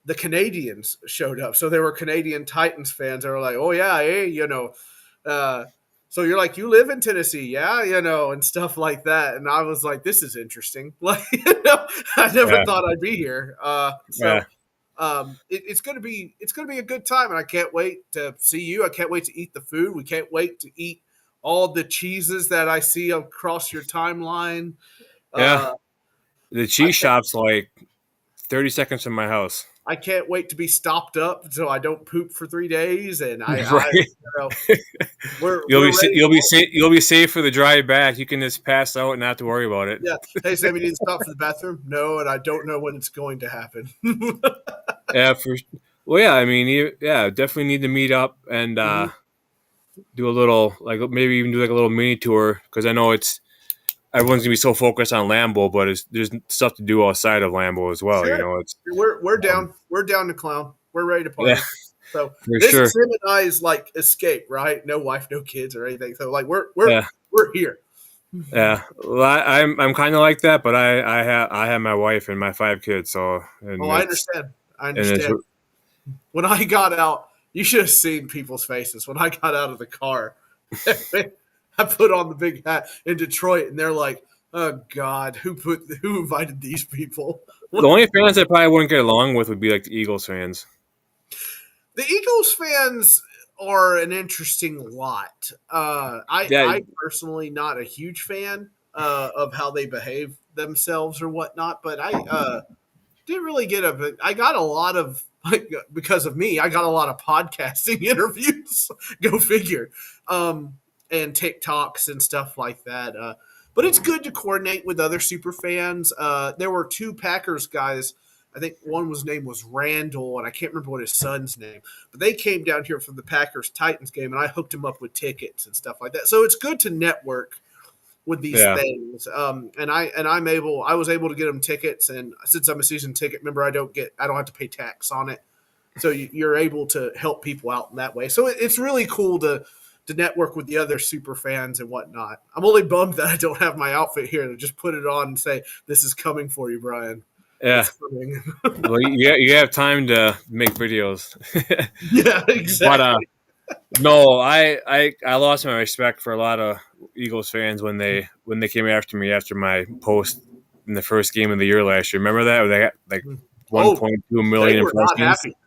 the Canadians showed up. So there were Canadian Titans fans that were like, "Oh yeah, hey, Uh, so you're like, you live in Tennessee, yeah, and stuff like that." And I was like, "This is interesting." Like, I never Yeah, thought I'd be here. yeah, It's gonna be a good time, and I can't wait to see you. I can't wait to eat the food. We can't wait to eat all the cheeses that I see across your timeline. yeah. Uh, The I cheese can't, shop's like 30 seconds from my house. I can't wait to be stopped up so I don't poop for 3 days. And Right. we're ready. You'll be safe for the drive back. You can just pass out and not have to worry about it. Yeah. Hey, Sam, you need to stop for the bathroom? No, and I don't know when it's going to happen. Yeah, well, yeah. I mean, yeah, definitely need to meet up and Mhm. do a little like maybe even do like a little mini tour because I know it's everyone's gonna be so focused on Lambeau, but there's stuff to do outside of Lambeau as well. Sure. It's We're um, down. We're down to clown. We're ready to yeah, party. So for this sure. is him and I's like escape, right? No wife, no kids or anything. So like Yeah, we're here. yeah. Well, I'm kind of like that, but I have my wife and my 5 kids, so Oh, I understand. I and it's understand. When I got out, you should have seen people's faces when I got out of the car. I put on the big hat in Detroit, and they're like, Oh God, who invited these people? The only fans I probably wouldn't get along with would be like the Eagles fans. The Eagles fans are an interesting lot. Yeah, I personally not a huge fan of how they behave themselves or whatnot, but I didn't really get I got a lot of because of me. I got a lot of podcasting interviews. Go figure, and TikToks and stuff like that. But it's good to coordinate with other super fans. There were two Packers guys. I think one was name was Randall, and I can't remember what his son's name. But they came down here from the Packers Titans game, and I hooked him up with tickets and stuff like that. So it's good to network with these yeah, things. I was able to get them tickets, and since I'm a season ticket member, I don't have to pay tax on it. So you're able to help people out in that way. So it's really cool to network with the other super fans and whatnot. I'm only bummed that I don't have my outfit here to just put it on and say, "This is coming for you, Brian." yeah. It's coming. Well, you have time to make videos. Yeah, But exactly. no, I lost my respect for a lot of Eagles fans when they came after me after my post in the first game of the year last year. Remember that? Where they got like Oh, 1.2 they million were not impressions. happy.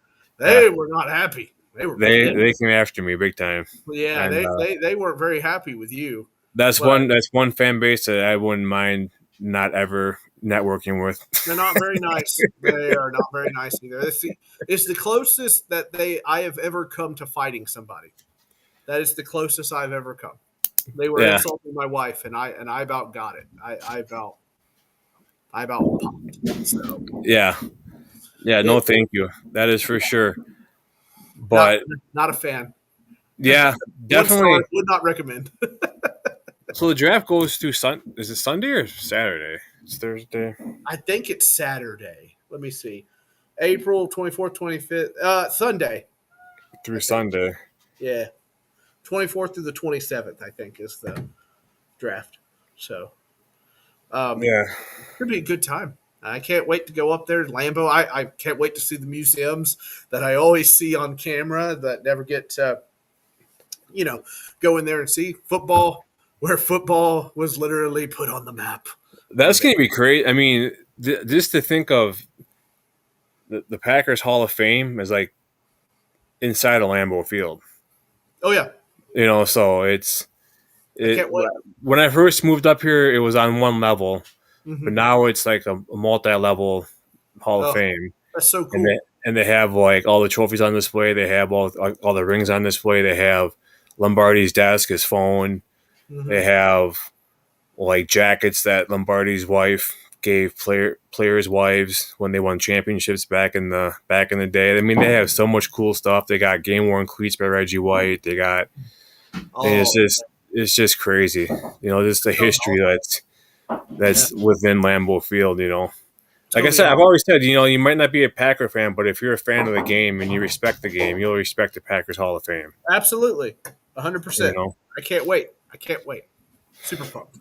Yeah, They were not happy. They were they pissed. came after me big time, Yeah, and they weren't very happy with you. that's But one fan base that I wouldn't mind not ever networking with. they're not very nice. They are not very nice either. It's the closest that I have ever come to fighting somebody. That is the closest I've ever come. They were Yeah, insulting my wife, and I about got it. I about popped. So yeah, yeah. No, it thank you. That is for sure. not But not a fan. yeah, 1 star definitely. would not recommend. So the draft goes through Is it Sunday or Saturday? It's Thursday I think it's Saturday. Let me see. April 24th, 25th. Sunday, through I think. Sunday. Yeah. 24th through the 27th, I think, is the draft. So Yeah. it'll be a good time. I can't wait to go up there to Lambeau. I can't wait to see the museums that I always see on camera that never get to, go in there and see football, where football was literally put on the map. That's going to be great. I mean, just to think of the Packers Hall of Fame is like inside a Lambeau Field. Oh, yeah. So I it can't wait. when I first moved up here, it was on one level, but Mm-hmm. now it's like a multi-level Hall of Oh, Fame, that's so and they cool. and they have like all the trophies on display. They have all the rings on display. They have Lombardi's desk, his phone. Mm-hmm. They have like jackets that Lombardi's wife gave players' wives when they won championships back in the day. I mean, they have so much cool stuff. They got game worn cleats by Reggie White. They got and Oh, it's just crazy. Just the so history yeah. that's within Lambeau Field. It's Like I going to be said, I've awesome. always said, you might not be a Packer fan, but if you're a fan of the game and you respect the game, you'll respect the Packers Hall of Fame. Absolutely. You 100%. know. I can't wait. I can't wait. Super pumped.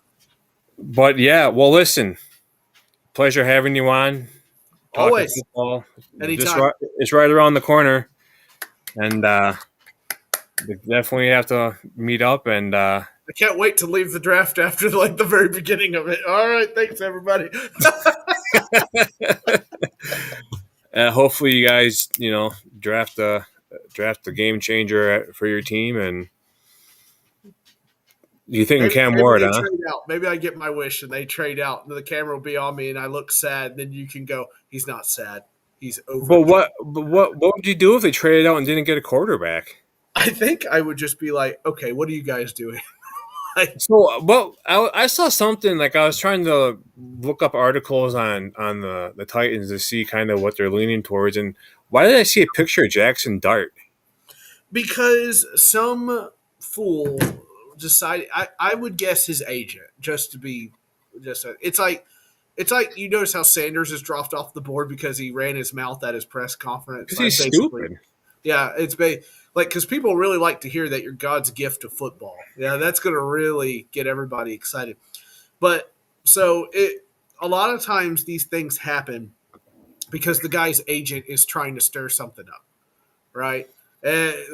But yeah, well, listen, pleasure having you on. Talking Always. football. Anytime. It's right around the corner, and we definitely have to meet up. And I can't wait to leave the draft after like the very beginning of it. All right. Thanks, everybody. hopefully, you guys, draft the game changer for your team. And you think Cam Maybe Ward, they huh? trade out. Maybe I get my wish and they trade out. And the camera will be on me and I look sad. And then you can go, he's not sad. He's But overjoyed. what would you do if they traded out and didn't get a quarterback? I think I would just be like, okay, what are you guys doing? Like, So, well, I saw something like I was trying to look up articles on the Titans to see kind of what they're leaning towards, and why did I see a picture of Jackson Dart? because some fool decided, I would guess his agent, just to be, it's like you notice how Sanders is dropped off the board because he ran his mouth at his press conference. Because Like he's basically, stupid. yeah, like because people really like to hear that you're God's gift to football. Yeah, that's going to really get everybody excited. But so it a lot of times these things happen because the guy's agent is trying to stir something up, right?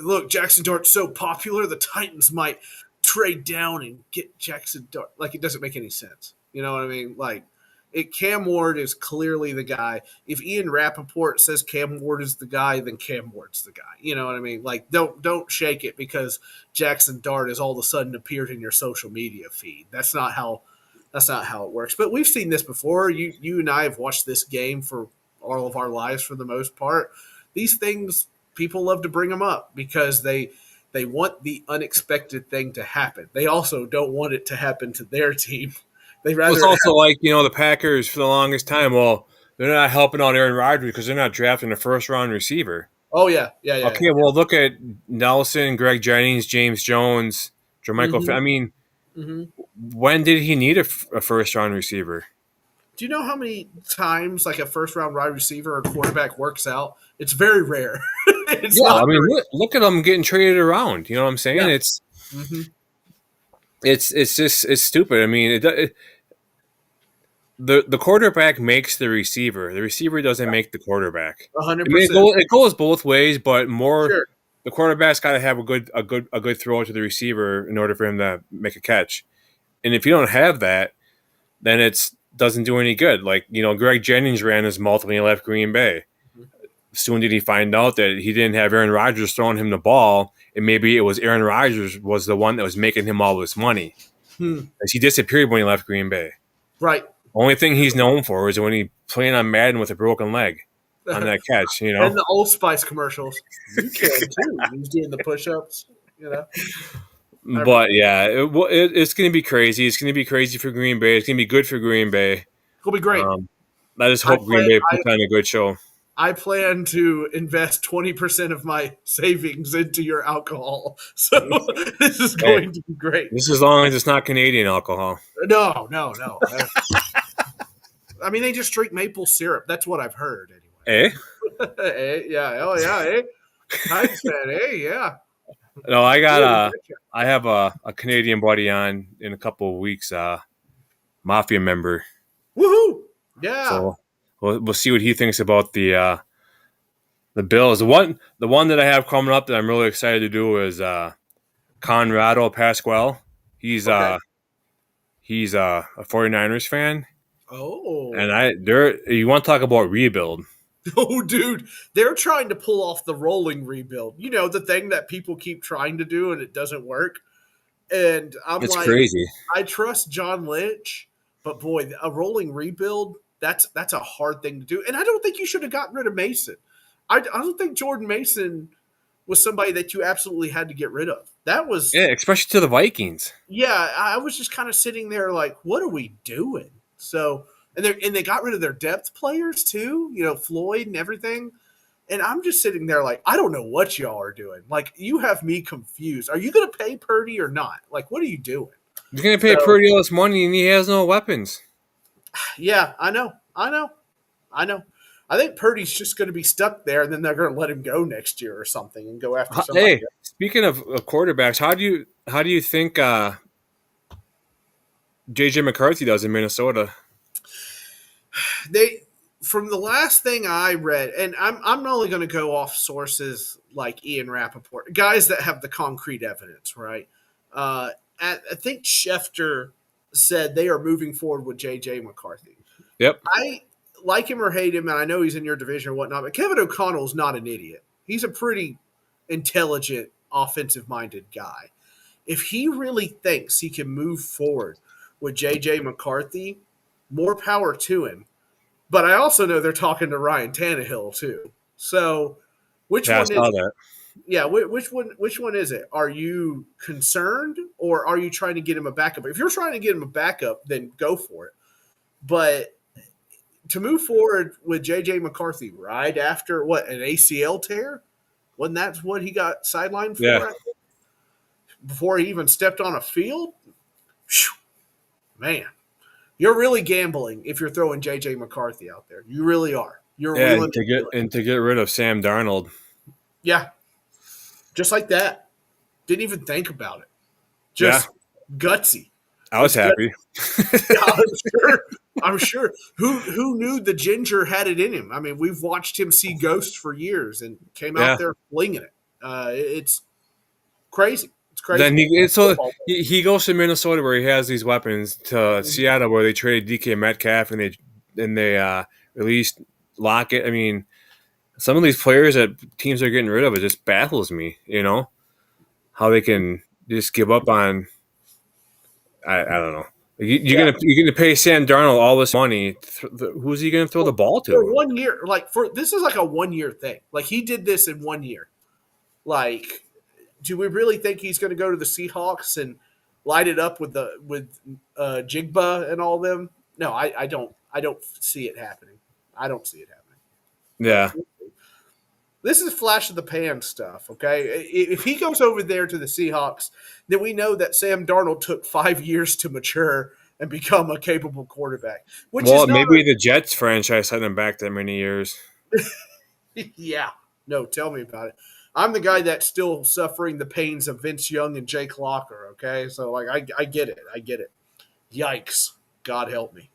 Look, Jackson Dart's so popular, the Titans might trade down and get Jackson Dart. Like it doesn't make any sense. You know what I mean? Like, Cam Ward is clearly the guy. If Ian Rappaport says Cam Ward is the guy, then Cam Ward's the guy. You know what I mean? Like, don't shake it because Jackson Dart has all of a sudden appeared in your social media feed. That's not how it works. But we've seen this before. You and I have watched this game for all of our lives for the most part. These things, people love to bring them up because they want the unexpected thing to happen. They also don't want it to happen to their team. They rather. It's also like, the Packers for the longest time. Well, they're not helping out Aaron Rodgers because they're not drafting a first-round receiver. Oh yeah. Okay, well, look at Nelson, Greg Jennings, James Jones, Jermichael. Mm-hmm. I mean, Mm-hmm. when did he need a first-round receiver? Do you know how many times like a first-round wide receiver or quarterback works out? It's very rare. It's Yeah, not I mean, very- look at them getting traded around. You know what I'm saying? Yeah. It's Mhm. it's stupid. I mean, the quarterback makes the receiver. The receiver doesn't make the quarterback. I mean, 100%. it goes both ways, but more Sure. the quarterback's got to have a good throw to the receiver in order for him to make a catch. And if you don't have that, then it doesn't do any good. Like, Greg Jennings ran his multiple when he left Green Bay. Soon did he find out that he didn't have Aaron Rodgers throwing him the ball, and maybe it was Aaron Rodgers was the one that was making him all this money. As he disappeared when he left Green Bay. Right. Only thing he's known for is when he playing on Madden with a broken leg on that catch, And the Old Spice commercials. You can too. He's doing the push-ups. But yeah, it's going to be crazy. It's going to be crazy for Green Bay. It's going to be good for Green Bay. It'll be great. I just hope Green Bay puts on a good show. I plan to invest 20% of my savings into your alcohol. So this is going to be great. This is as long as it's not Canadian alcohol. No. I mean, they just drink maple syrup. That's what I've heard anyway. Yeah. Oh, yeah. Nice, man. Yeah. No, I have a Canadian buddy on in a couple of weeks, Mafia member. Woohoo! Yeah. So we'll see what he thinks about the Bills. The one that I have coming up that I'm really excited to do is Conrado Pasquale. He's a 49ers fan. Oh. And you want to talk about rebuild. Oh, dude, they're trying to pull off the rolling rebuild. The thing that people keep trying to do and it doesn't work. And it's crazy. I trust John Lynch, but boy, a rolling rebuild, that's a hard thing to do. And I don't think you should have gotten rid of Mason. I don't think Jordan Mason was somebody that you absolutely had to get rid of. That was especially to the Vikings. Yeah, I was just kind of sitting there like, what are we doing? So and they got rid of their depth players too, Floyd and everything. And I'm just sitting there like, I don't know what y'all are doing. Like, you have me confused. Are you going to pay Purdy or not? Like, what are you doing? You're going to pay Purdy all this money and he has no weapons. Yeah, I know. I think Purdy's just going to be stuck there, and then they're going to let him go next year or something and go after somebody else. Speaking of quarterbacks, how do you think J.J. McCarthy does in Minnesota? From the last thing I read, and I'm only going to go off sources like Ian Rappaport, guys that have the concrete evidence, right? I think Schefter said they are moving forward with J.J. McCarthy. Yep. I like him or hate him, and I know he's in your division or whatnot, but Kevin O'Connell's not an idiot. He's a pretty intelligent, offensive-minded guy. If he really thinks he can move forward with J.J. McCarthy, more power to him. But I also know they're talking to Ryan Tannehill too. So, which one is it? Yeah, which one is it? Are you concerned or are you trying to get him a backup? If you're trying to get him a backup, then go for it. But to move forward with J.J. McCarthy right after an ACL tear? Wasn't that what he got sidelined for? Yeah. Before he even stepped on a field? Whew. Man. You're really gambling if you're throwing J.J. McCarthy out there. You really are. You're willing to get rid of Sam Darnold. Yeah. Just like that. Didn't even think about it. Just gutsy. I was happy. Yeah, I'm sure. Who knew the ginger had it in him? I mean, we've watched him see ghosts for years and came out there flinging it. It's crazy. It's crazy. Then he goes to Minnesota where he has these weapons, to Seattle where they traded DK Metcalf and they released Lockett. I mean, some of these players that teams are getting rid of, it just baffles me. How they can just give up on. I don't know. You're gonna pay Sam Darnold all this money. Who's he gonna throw the ball For to? 1 year, this is like a 1 year thing. Like he did this in 1 year. Like, do we really think he's going to go to the Seahawks and light it up with Jigba and all them? No, I don't. I don't see it happening. I don't see it happening. Yeah. This is flash of the pan stuff, okay? If he goes over there to the Seahawks, then we know that Sam Darnold took 5 years to mature and become a capable quarterback. Maybe the Jets franchise had him back that many years. Yeah. No, tell me about it. I'm the guy that's still suffering the pains of Vince Young and Jake Locker, okay? So, like, I get it. I get it. Yikes. God help me.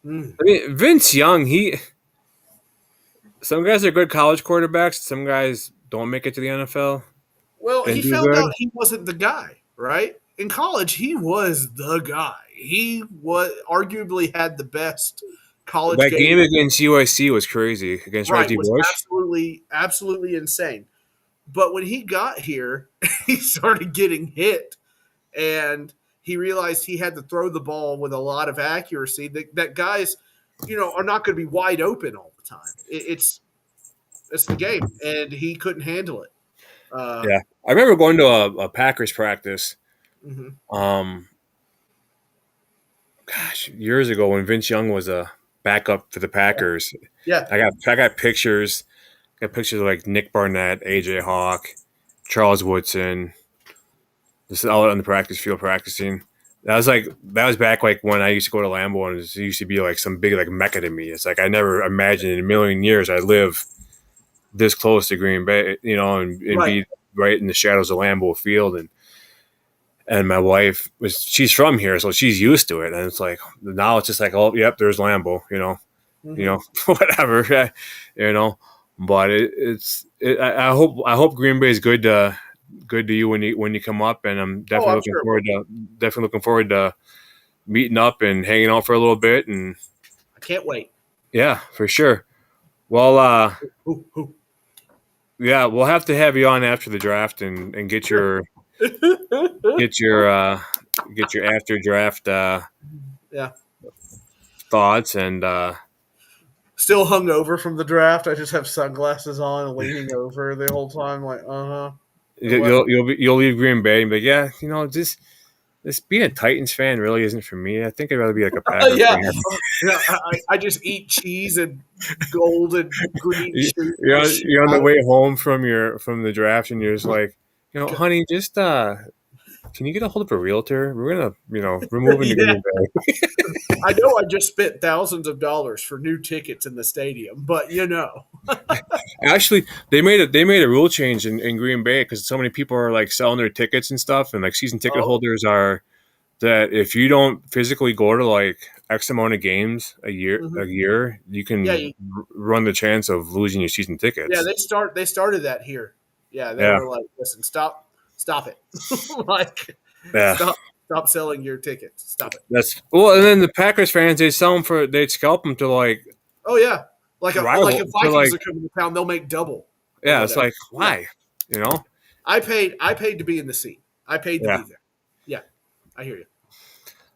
I mean, Vince Young, some guys are good college quarterbacks. Some guys don't make it to the NFL. Well, he found out he wasn't the guy, right? In college, he was the guy. He arguably had the best college game. That game against USC was crazy, against Reggie Bush. Absolutely insane. But when he got here, he started getting hit, and he realized he had to throw the ball with a lot of accuracy. That guys, are not going to be wide open all the time. It's the game, and he couldn't handle it. Yeah, I remember going to a Packers practice. Years ago when Vince Young was a backup for the Packers. Yeah, I got pictures. Got pictures of like Nick Barnett, AJ Hawk, Charles Woodson. This is all on the practice field practicing. That was back like when I used to go to Lambeau, and it used to be like some big like mecca to me. It's like I never imagined in a million years I'd live this close to Green Bay, and be right in the shadows of Lambeau Field. And my wife she's from here, so she's used to it. And it's like now it's just like, oh, yep, there's Lambeau, whatever, But I hope Green Bay is good to you when you come up, and I'm definitely looking forward to meeting up and hanging out for a little bit. And I can't wait. Yeah, for sure. Well, yeah, we'll have to have you on after the draft and get your after draft thoughts and. Still hungover from the draft. I just have sunglasses on and leaning over the whole time, like, You'll leave Green Bay, but yeah, just being a Titans fan really isn't for me. I think I'd rather be like a Packers fan. I just eat cheese and gold and green. You're on the way home from the draft, and you're just like, honey, just can you get a hold of a realtor? We're gonna, we're moving to Green Bay. I know I just spent thousands of dollars for new tickets in the stadium, but Actually, they made a rule change in Green Bay because so many people are like selling their tickets and stuff, and like season ticket holders are that if you don't physically go to like X amount of games a year, you can run the chance of losing your season tickets. Yeah, they started that here. Yeah, they were like, listen, stop it, Stop selling your tickets. Stop it. And then the Packers fans, they'd scalp them to like. Oh yeah, like if Vikings are coming to town, they'll make double. Yeah, it's like why, I paid to be in the seat. I paid to be there. Yeah, I hear you.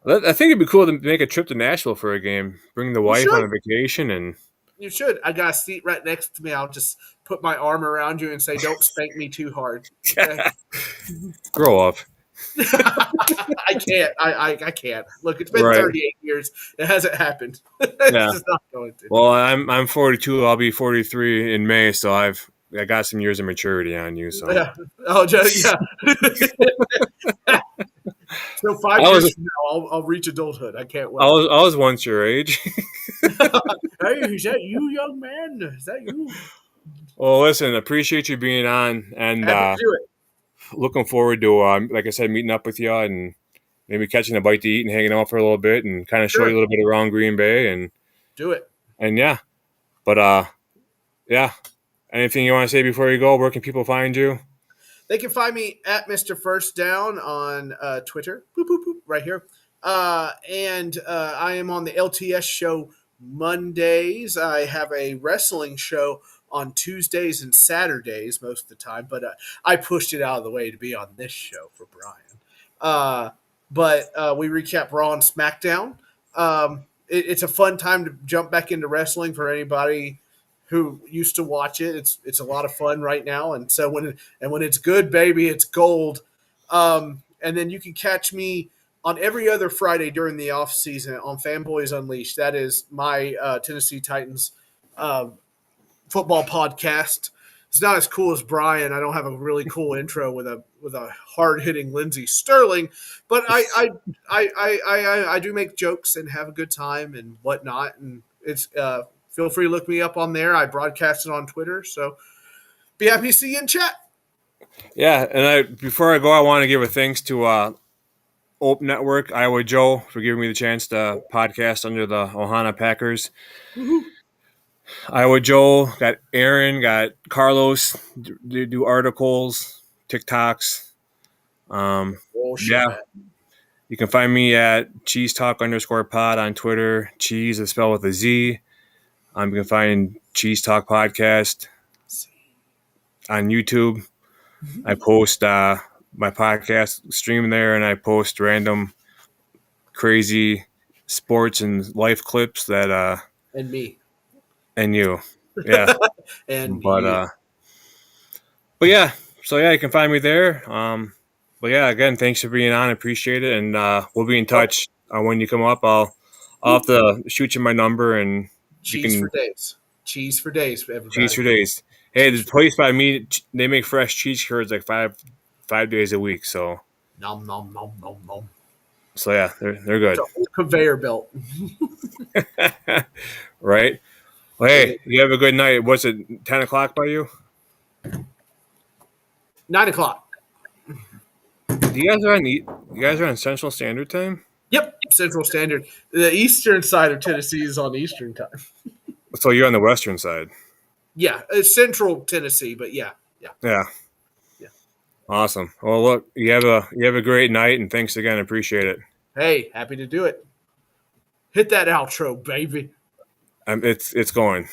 I think it'd be cool to make a trip to Nashville for a game. Bring the wife on a vacation, and you should. I got a seat right next to me. I'll just put my arm around you and say, "Don't spank me too hard." Okay? Grow up. I can't. I can't. Look, it's been 38 years. It hasn't happened. It's just not going to. Well, I'm 42. I'll be 43 in May, so I got some years of maturity on you. So yeah. Oh, yeah. So 5 years from now, I'll reach adulthood. I can't wait. I was once your age. Hey, is that you, young man? Is that you? Well, listen, appreciate you being on, and looking forward to, like I said, meeting up with you and maybe catching a bite to eat and hanging out for a little bit and kind of show you a little bit around Green Bay and do it. And anything you want to say before you go? Where can people find you? They can find me at Mr. First Down on Twitter. Boop, boop, boop, right here. And I am on the LTS show Mondays. I have a wrestling show on Tuesdays and Saturdays most of the time, but I pushed it out of the way to be on this show for Brian. But we recap Raw and SmackDown. It's a fun time to jump back into wrestling for anybody who used to watch it. It's a lot of fun right now, and so when it's good, baby, it's gold. And then you can catch me on every other Friday during the off season on Fanboys Unleashed. That is my Tennessee Titans football podcast. It's not as cool as Brian. I don't have a really cool intro with a hard hitting Lindsey Sterling, but I do make jokes and have a good time and whatnot. And it's feel free to look me up on there. I broadcast it on Twitter, so be happy to see you in chat. Yeah, and before I go, I want to give a thanks to Ope Network, Iowa Joe, for giving me the chance to podcast under the Ohana Packers. Woo-hoo. Iowa Joe, got Aaron, got Carlos, do articles, TikToks. Yeah. You can find me at Cheese Talk _pod on Twitter. Cheese is spelled with a Z. You can find Cheese Talk Podcast on YouTube. I post my podcast stream there, and I post random crazy sports and life clips that and me. And you. Yeah. And but yeah, so yeah, you can find me there. But yeah, again, thanks for being on. I appreciate it, and we'll be in touch when you come up. I'll have to shoot you my number, and cheese for days. Cheese for days, everybody. Cheese for days. Hey, the place by me, they make fresh cheese curds like five days a week. So nom nom nom nom nom. So yeah, they're good. It's a whole conveyor belt. Right. Well, hey, you have a good night. What's it? 10 o'clock by you? 9 o'clock. You guys are on Central Standard Time? Yep, Central Standard. The eastern side of Tennessee is on Eastern Time. So you're on the western side. Yeah, it's Central Tennessee, but yeah. Awesome. Well, look, you have a great night, and thanks again. I appreciate it. Hey, happy to do it. Hit that outro, baby. It's going.